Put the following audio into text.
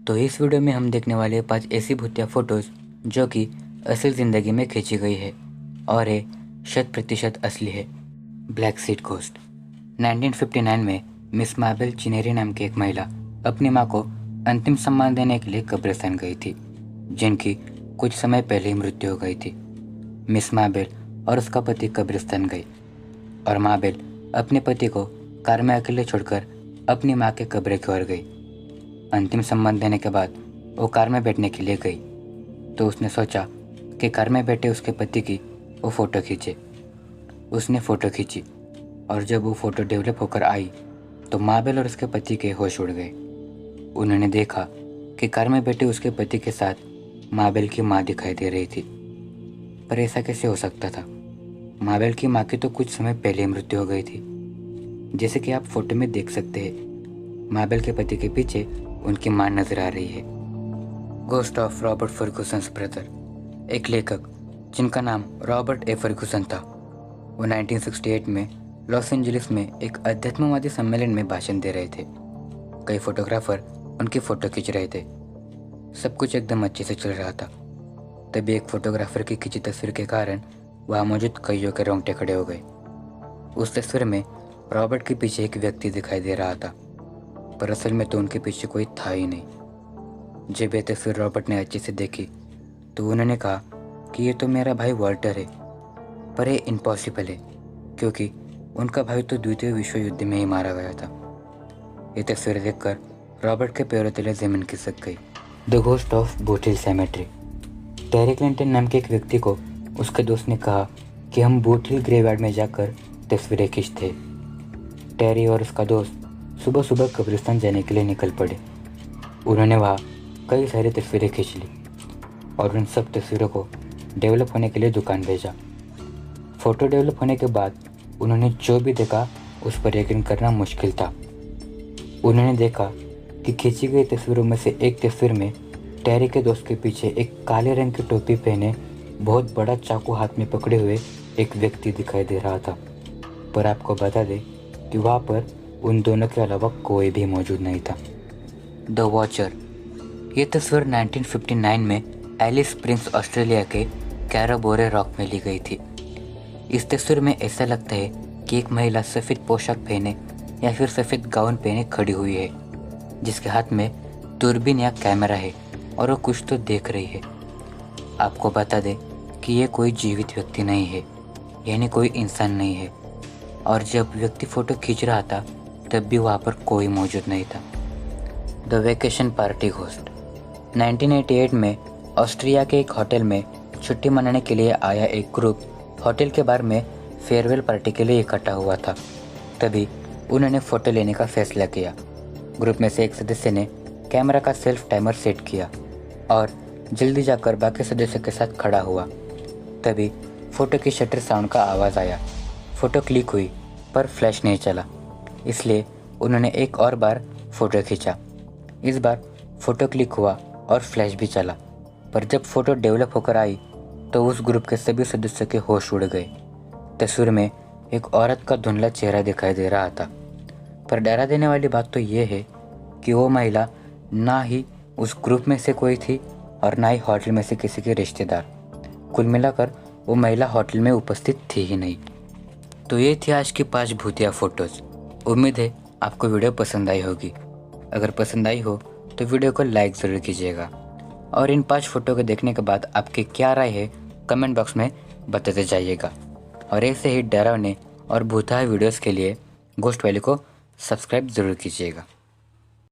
तो इस वीडियो में हम देखने वाले 5 ऐसी भूतिया फ़ोटोज़ जो कि असल ज़िंदगी में खींची गई है और ये 100% असली है। Black seed ghost. 1959 में मिस मार्बल चिनेरी नाम की एक महिला अपनी माँ को अंतिम सम्मान देने के लिए कब्रिस्तान गई थी, जिनकी कुछ समय पहले ही मृत्यु हो गई थी। मिस मार्बल और उसका पति कब्रिस्तान गई और मार्बल अपने पति को कार में अकेले छोड़कर अपनी माँ के कब्र की ओर गई। अंतिम सम्मान देने के बाद वो कार में बैठने के लिए गई तो उसने सोचा कि कार में बैठे उसके पति की वो फ़ोटो खींचे। उसने फ़ोटो खींची और जब वो फ़ोटो डेवलप होकर आई तो मार्बल और उसके पति के होश उड़ गए। उन्होंने देखा कि कार में बैठे उसके पति के साथ मार्बल की माँ दिखाई दे रही थी। पर ऐसा कैसे हो सकता था? मार्बल की माँ की तो कुछ समय पहले ही मृत्यु हो गई थी। जैसे कि आप फोटो में देख सकते हैं, मार्बल के पति के पीछे उनकी मां नजर आ रही है। Ghost of Robert Ferguson brother, एक लेखक जिनका नाम रॉबर्ट ए फर्गुसन था, वो 1968 में लॉस एंजलिस में एक अध्यात्मवादी सम्मेलन में भाषण दे रहे थे। कई फोटोग्राफर उनकी फ़ोटो खींच रहे थे। सब कुछ एकदम अच्छे से चल रहा था। तभी एक फोटोग्राफर की खींची तस्वीर के कारण वहाँ मौजूद कईयों के रोंगटे खड़े हो गए। उस तस्वीर में रॉबर्ट के पीछे एक व्यक्ति दिखाई दे रहा था, पर असल में तो उनके पीछे कोई था ही नहीं। जब ये तस्वीर रॉबर्ट ने अच्छे से देखी तो उन्होंने कहा कि ये तो मेरा भाई वॉल्टर है। पर ये इम्पॉसिबल है क्योंकि उनका भाई तो द्वितीय विश्व युद्ध में ही मारा गया था। ये तस्वीर देखकर रॉबर्ट के पैरों तले जमीन खिसक गई। The ghost of boot hill cemetery. Terry Clinton नाम के एक व्यक्ति को उसके दोस्त ने कहा कि हम बूट हिल ग्रेवयार्ड में जाकर तस्वीरें खींचते। टेरी और उसका दोस्त सुबह सुबह कब्रिस्तान जाने के लिए निकल पड़े। उन्होंने वहाँ कई सारी तस्वीरें खींच ली और उन सब तस्वीरों को डेवलप होने के लिए दुकान भेजा। फ़ोटो डेवलप होने के बाद उन्होंने जो भी देखा उस पर यकीन करना मुश्किल था। उन्होंने देखा कि खींची गई तस्वीरों में से एक तस्वीर में टेरी के दोस्त के पीछे एक काले रंग की टोपी पहने बहुत बड़ा चाकू हाथ में पकड़े हुए एक व्यक्ति दिखाई दे रहा था। पर आपको बता दें कि वहाँ पर उन दोनों के अलावा कोई भी मौजूद नहीं था। The watcher. ये तस्वीर 1959 में एलिस स्प्रिंग्स ऑस्ट्रेलिया के कैराबोरे रॉक में ली गई थी। इस तस्वीर में ऐसा लगता है कि एक महिला सफ़ेद पोशाक पहने या फिर सफ़ेद गाउन पहने खड़ी हुई है, जिसके हाथ में दूरबीन या कैमरा है और वो कुछ तो देख रही है। आपको बता दें कि ये कोई जीवित व्यक्ति नहीं है, यानी कोई इंसान नहीं है। और जब व्यक्ति फ़ोटो खींच रहा था तब भी वहाँ पर कोई मौजूद नहीं था। The vacation party ghost. 1988 में ऑस्ट्रिया के एक होटल में छुट्टी मनाने के लिए आया एक ग्रुप होटल के बार में फेयरवेल पार्टी के लिए इकट्ठा हुआ था। तभी उन्होंने फ़ोटो लेने का फैसला किया। ग्रुप में से एक सदस्य ने कैमरा का सेल्फ टाइमर सेट किया और जल्दी जाकर बाकी सदस्यों के साथ खड़ा हुआ। तभी फ़ोटो की शटर साउंड का आवाज़ आया। फ़ोटो क्लिक हुई पर फ्लैश नहीं चला, इसलिए उन्होंने एक और बार फ़ोटो खींचा। इस बार फ़ोटो क्लिक हुआ और फ्लैश भी चला, पर जब फ़ोटो डेवलप होकर आई तो उस ग्रुप के सभी सदस्यों के होश उड़ गए। तस्वीर में एक औरत का धुंधला चेहरा दिखाई दे रहा था, पर डरा देने वाली बात तो ये है कि वो महिला ना ही उस ग्रुप में से कोई थी और ना ही होटल में से किसी के रिश्तेदार। कुल मिलाकर वो महिला होटल में उपस्थित थी ही नहीं। तो ये थी आज की 5 भूतिया फ़ोटोज़। उम्मीद है आपको वीडियो पसंद आई होगी। अगर पसंद आई हो तो वीडियो को लाइक ज़रूर कीजिएगा और इन 5 फ़ोटो को देखने के बाद आपकी क्या राय है कमेंट बॉक्स में बताते जाइएगा। और ऐसे ही डरावने और भूतिया वीडियोज़ के लिए घोस्ट वैली को सब्सक्राइब ज़रूर कीजिएगा।